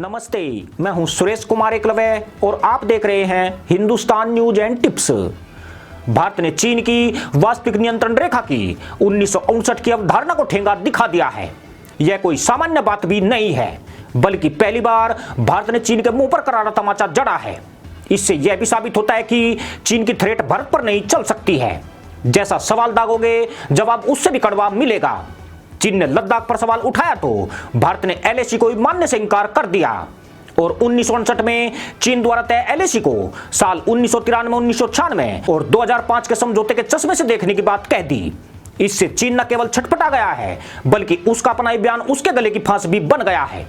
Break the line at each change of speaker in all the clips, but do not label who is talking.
नमस्ते, मैं हूं सुरेश कुमार एकलव्य और आप देख रहे हैं Hindustan news and tips. Bharat ने चीन की वास्तविक नियंत्रण रेखा की 1959 की अवधारणा को ठेंगा दिखा दिया है। यह कोई सामान्य बात भी नहीं है, बल्कि पहली बार भारत ने चीन के मुंह पर करारा तमाचा जड़ा है। इससे यह भी साबित होता है कि चीन की थ्रेट भारत पर नहीं चल सकती है। जैसा सवाल दागोगे, जवाब उससे भी कड़वा मिलेगा। चीन ने लद्दाख पर सवाल उठाया तो भारत ने एलएसी को मानने से इनकार कर दिया और 1959 में चीन द्वारा तय एलएसी को साल 1993, 1996 और 2005 के समझौते के चश्मे से देखने की बात कह दी। इससे चीन न केवल छटपटा गया है, बल्कि उसका अपना बयान उसके गले की फांस भी बन गया है,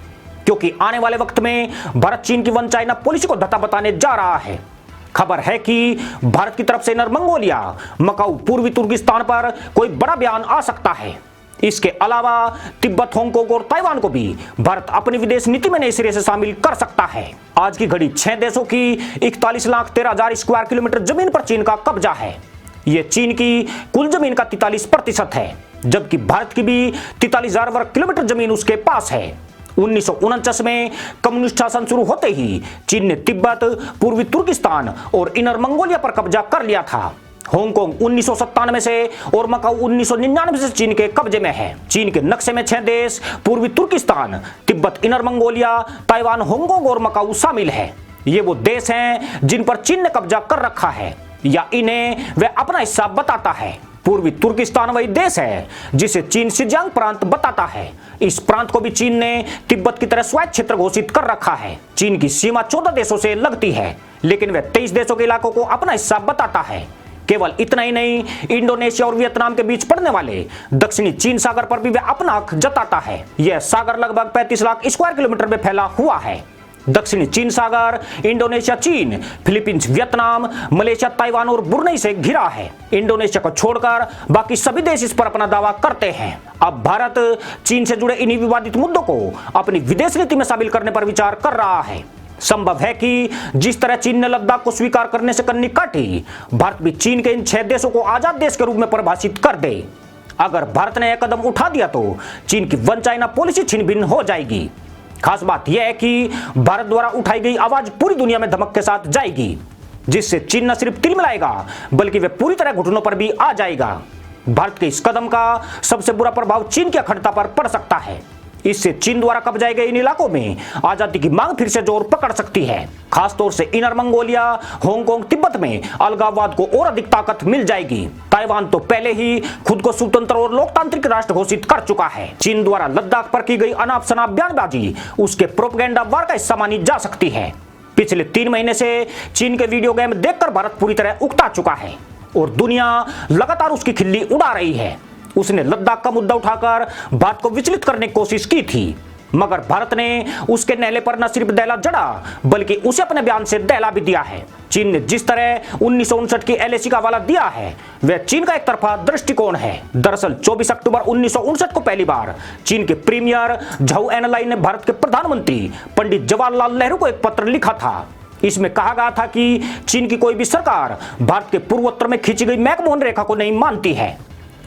क्योंकि आने वाले वक्त में भारत चीन की वन चाइना पॉलिसी को धत्ता बताने जा रहा है। खबर है कि भारत की तरफ से इनर मंगोलिया, मकाऊ, पूर्वी तुर्किस्तान पर कोई बड़ा बयान आ सकता है। इसके अलावा तिब्बत, हांगकांग और ताइवान को भी भारत अपनी विदेश नीति में नए सिरे से शामिल कर सकता है। आज की घड़ी 6 देशों की 41,13,000 स्क्वायर किलोमीटर जमीन पर चीन का कब्जा है। यह चीन की कुल जमीन का 43% है, जबकि भारत की भी 43,000 वर्ग किलोमीटर जमीन उसके पास है। 1949 में कम्युनिस्ट शासन शुरू होते ही चीन ने तिब्बत, पूर्वी तुर्किस्तान और इनर मंगोलिया पर कब्जा कर लिया था। हांगकांग 1997 से और मकाऊ 1999 से चीन के कब्जे में है। चीन के नक्शे में 6 देश पूर्वी Turkistan, Tibet, Inner Mongolia, Taiwan, Hong Kong और मकाऊ शामिल है। ये वो देश हैं जिन पर चीन ने कब्जा कर रखा है या इन्हें वह अपना हिस्सा बताता है। पूर्वी तुर्किस्तान वही देश है जिसे चीन शिनजियांग प्रांत बताता है। इस प्रांत को भी चीन ने तिब्बत की तरह स्वायत्त क्षेत्र घोषित कर रखा है। चीन की सीमा 14 देशों से लगती है, लेकिन वह 23 देशों के इलाकों को अपना हिस्सा बताता है। केवल इतना ही नहीं, इंडोनेशिया और वियतनाम के बीच पड़ने वाले दक्षिणी चीन सागर पर भी वह अपना हक जताता है। यह सागर लगभग 35 लाख स्क्वायर किलोमीटर में फैला हुआ है। दक्षिणी चीन सागर इंडोनेशिया, चीन, फिलीपींस, वियतनाम, मलेशिया, ताइवान और ब्रुनेई से घिरा है। इंडोनेशिया को छोड़कर बाकी सभी देश इस पर अपना दावा करते हैं। अब भारत चीन से जुड़े इन्हीं विवादित मुद्दों को अपनी विदेश नीति में शामिल करने पर विचार कर रहा है। संभव है कि जिस तरह चीन ने लद्दाख को स्वीकार करने से कन्नी काटी, भारत भी चीन के इन 6 देशों को आजाद देश के रूप में परिभाषित कर दे। अगर भारत ने यह कदम उठा दिया तो चीन की वन चाइना पॉलिसी छिन्न भिन्न हो जाएगी। खास बात यह है कि भारत द्वारा उठाई गई आवाज पूरी दुनिया में धमक के साथ जाएगी, जिससे चीन न सिर्फ तिलमिलाएगा बल्कि वह पूरी तरह घुटनों पर भी आ जाएगा। भारत के इस कदम का सबसे बुरा प्रभाव चीन की अखंडता पर पड़ सकता है। इससे चीन द्वारा कब्जाए गए इन इलाकों में आजादी की मांग फिर से जोर पकड़ सकती है। खासतौर से इनर मंगोलिया, हांगकांग, तिब्बत में अलगाववाद को और अधिक ताकत मिल जाएगी। ताइवान तो पहले ही खुद को स्वतंत्र और लोकतांत्रिक राष्ट्र घोषित कर चुका है। चीन द्वारा लद्दाख पर की गई अनाप शनाप बयानबाजी उसके प्रोपेगेंडा वार का हिस्सा मानी जा सकती है। पिछले 3 महीने से चीन के वीडियो गेम देखकर भारत पूरी तरह उकता चुका है और दुनिया लगातार उसकी खिल्ली उड़ा रही है। उसने लद्दाख का मुद्दा उठाकर भारत को विचलित करने की कोशिश की थी, मगर भारत ने उसके नहले पर न सिर्फ दहला जड़ा बल्कि उसे अपने बयान से दहला भी दिया है। चीन ने जिस तरह 1959 की एलएसी का हवाला दिया है वह चीन का एक तरफा दृष्टिकोण है। दरअसल 24 अक्टूबर 1959 को पहली बार चीन के प्रीमियर झाऊ एनलाई ने भारत के प्रधानमंत्री पंडित जवाहरलाल नेहरू को एक पत्र लिखा था। इसमें कहा गया था कि चीन की कोई भी सरकार भारत के पूर्वोत्तर में खींची गई मैकमोहन रेखा को नहीं मानती है।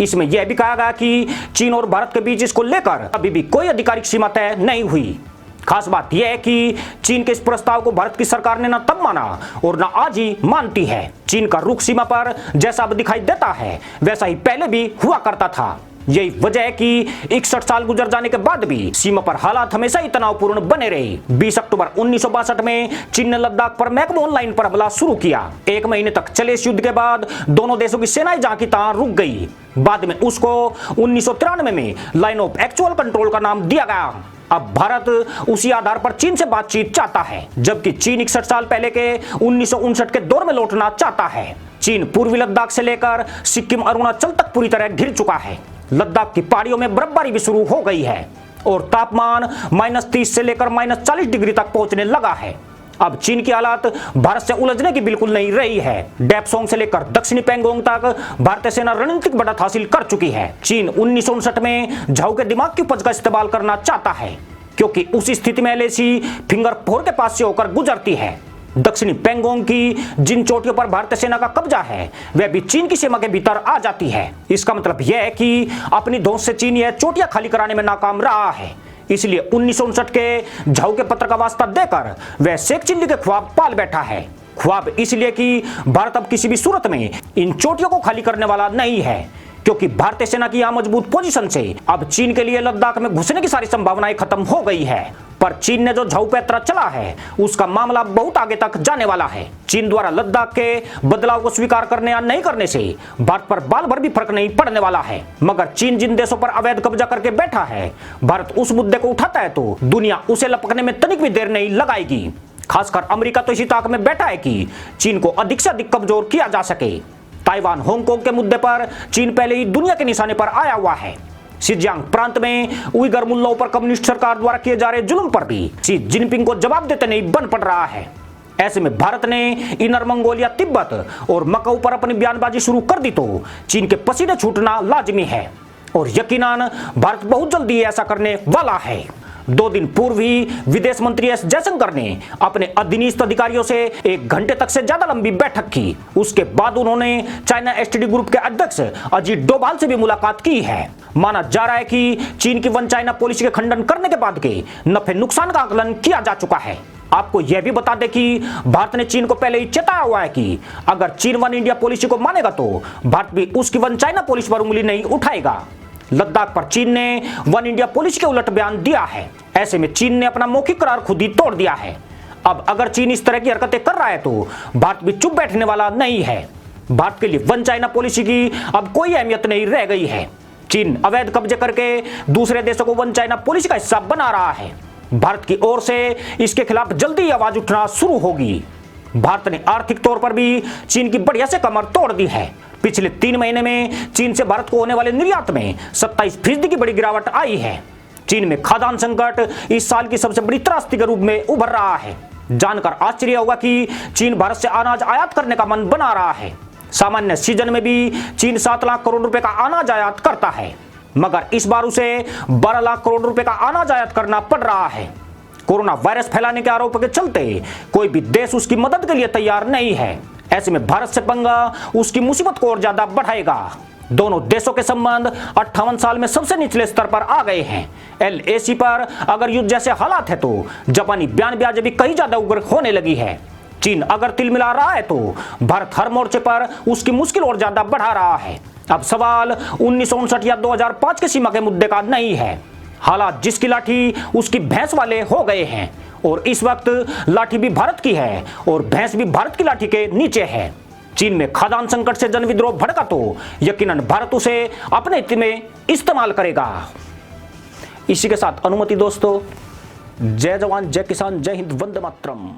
इसमें यह भी कहा गया कि चीन और भारत के बीच इसको लेकर अभी भी कोई आधिकारिक सीमा तय नहीं हुई। खास बात यह है कि चीन के इस प्रस्ताव को भारत की सरकार ने न तब माना और न आज ही मानती है। चीन का रुख सीमा पर जैसा अब दिखाई देता है वैसा ही पहले भी हुआ करता था। यही वजह है कि 61 साल गुजर जाने के बाद भी सीमा पर हालात हमेशा ही तनावपूर्ण बने रहे। 20 अक्टूबर 1962 में चीन ने लद्दाख पर मैकमोहन लाइन पर हमला शुरू किया। 1 महीने तक चले इस युद्ध के बाद दोनों देशों की सेनाएं जहां की तहां रुक गई। बाद में उसको 1993 में लाइन ऑफ एक्चुअल कंट्रोल का नाम दिया गया। अब भारत उसी आधार पर चीन से बातचीत चाहता है, जबकि चीन 61 साल पहले के 1959 के दौर में लौटना चाहता है। चीन पूर्वी लद्दाख से लेकर सिक्किम, अरुणाचल तक पूरी तरह घिर चुका है। लद्दाख की पहाड़ियों में बर्फबारी भी शुरू हो गई है और तापमान -30 से लेकर -40 डिग्री तक पहुंचने लगा है। अब चीन की हालत भारत से उलझने की बिल्कुल नहीं रही है। डेपसोंग से लेकर दक्षिणी पैंगोंग तक भारतीय सेना रणनीतिक बढ़त हासिल कर चुकी है। चीन 1959 में झाऊ के दिमाग की उपज का इस्तेमाल करना चाहता है, क्योंकि उस स्थिति में एलएसी फिंगर 4 के पास से होकर गुजरती है। दक्षिणी पैंगोंग की जिन चोटियों पर भारतीय सेना का कब्जा है वह भी चीन की सीमा के भीतर आ जाती है। इसका मतलब यह है कि अपनी धौंस से चीन यह चोटियां खाली कराने में नाकाम रहा है। इसलिए 1959 के झाऊ के पत्र का वास्ता देकर वह शेख चिल्ली के ख्वाब पाल बैठा है। ख्वाब इसलिए कि भारत अब किसी भी सूरत में इन चोटियों को खाली करने वाला नहीं है, क्योंकि भारतीय सेना की यहां मजबूत पोजीशन से अब चीन के लिए लद्दाख में घुसने की सारी संभावनाएं खत्म हो गई है। पर चीन ने जो झाऊ पैतरा चला है उसका मामला बहुत आगे तक जाने वाला है। चीन द्वारा लद्दाख के बदलाव को स्वीकार करने या नहीं करने से भारत पर बाल भर भी फर्क नहीं पड़ने वाला है। मगर चीन जिन देशों पर अवैध कब्जा करके बैठा है, भारत उस मुद्दे को उठाता है तो दुनिया उसे लपकने में तनिक भी देर नहीं लगाएगी। खासकर अमेरिका तो इसी ताक में बैठा है कि चीन को अधिक से अधिक कमजोर किया जा सके। ताइवान हांगकांग के मुद्दे पर चीन पहले ही दुनिया के निशाने पर आया हुआ है। शिनजियांग प्रांत में उइगर मुल्लाओं पर कम्युनिस्ट सरकार द्वारा किए जा रहे जुल्म पर भी शी जिनपिंग को जवाब देते नहीं बन पड़ रहा है। ऐसे में भारत ने इनर मंगोलिया, तिब्बत और मकाऊ पर अपनी बयानबाजी शुरू कर दी तो चीन के पसीने छूटना लाजमी है और यकीनन भारत बहुत जल्दी ऐसा करने वाला है। 2 दिन पूर्व ही विदेश मंत्री एस जयशंकर ने अपने अधीनस्थ अधिकारियों से 1 घंटे तक से ज्यादा लंबी बैठक की। उसके बाद उन्होंने चाइना एसटीडी ग्रुप के अध्यक्ष अजीत डोभाल से भी मुलाकात की है। माना जा रहा है कि चीन की वन चाइना पॉलिसी के खंडन करने के बाद के नफे नुकसान का आकलन किया जा चुका है। आपको यह भी बता दें कि भारत ने चीन को पहले ही चेताया हुआ है कि अगर चीन वन इंडिया पॉलिसी को मानेगा तो भारत भी उसकी वन चाइना पॉलिसी पर उंगली नहीं उठाएगा। लद्दाख पर चीन ने वन इंडिया पॉलिसी के उलट बयान दिया है। ऐसे में चीन ने अपना मौखिक करार खुद ही तोड़ दिया है। अब अगर चीन इस तरह की हरकतें कर रहा है तो भारत भी चुप बैठने वाला नहीं है। भारत के लिए वन चाइना पॉलिसी की अब कोई अहमियत नहीं रह गई है। चीन अवैध कब्जे करके दूसरे देशों को वन चाइना पॉलिसी का हिस्सा बना रहा है। भारत की ओर से इसके खिलाफ जल्दी आवाज उठना शुरू होगी। भारत ने आर्थिक तौर पर भी चीन की बढ़िया से कमर तोड़ दी है। पिछले 3 महीने में चीन से भारत को होने वाले निर्यात में 27% की बड़ी गिरावट आई है। चीन में खाद्यान्न संकट इस साल की सबसे बड़ी त्रासदी के रूप में उभर रहा है। जानकर आश्चर्य होगा कि चीन भारत से अनाज आयात करने का मन बना रहा है। सामान्य सीजन में भी चीन 7 लाख करोड़ रुपए का अनाज आयात करता है, मगर इस बार उसे 12 लाख करोड़ रुपए का अनाज आयात करना पड़ रहा है। कोरोना वायरस फैलाने के आरोप के चलते कोई भी देश उसकी मदद के लिए तैयार नहीं है। ऐसे में भारत से पंगा उसकी मुसीबत को और ज्यादा बढ़ाएगा। दोनों देशों के संबंध 58 साल में सबसे निचले स्तर पर आ गए हैं। LAC पर अगर युद्ध जैसे हालात है तो जापानी बयानबाजी भी कहीं ज्यादा उग्र होने लगी है। चीन अगर तिल मिला रहा है तो भारत हर मोर्चे पर उसकी मुश्किल और ज्यादा बढ़ा रहा है। अब सवाल 1959 या 2005 के सीमा के मुद्दे का नहीं है। हालात जिसकी लाठी उसकी भैंस वाले हो गए हैं और इस वक्त लाठी भी भारत की है और भैंस भी भारत की लाठी के नीचे है। चीन में खाद्यान्न संकट से जन विद्रोह भड़का तो यकीनन भारत उसे अपने हित में इस्तेमाल करेगा। इसी के साथ अनुमति दोस्तों, जय जवान जय किसान जय हिंद वंदे मातरम।